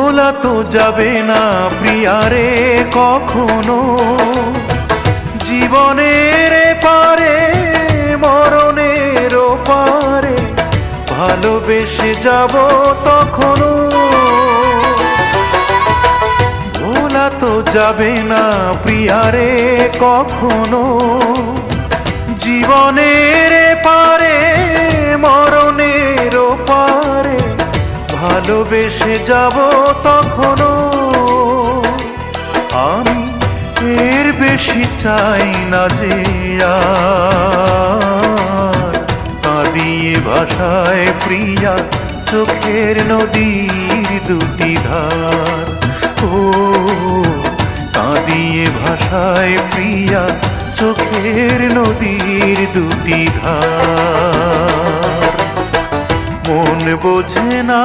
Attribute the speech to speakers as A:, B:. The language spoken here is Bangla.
A: ভোলা তো যাবে না প্রিয়ারে কখনো, জীবনের পারে মরণের পারে ভালোবেসে যাব তখনো। ভোলা তো যাবে না প্রিয়ারে কখনো, জীবনের পারে মরণের পারে ভালোবেসে যাব তখনো। আমি এর বেশি চাই না যে আর কাঁদিয়ে ভাষায় প্রিয়া চোখের নদীর দুটি ধার। ও কাঁদিয়ে ভাষায় প্রিয়া চোখের নদীর দুটি ধার। মন বোঝে না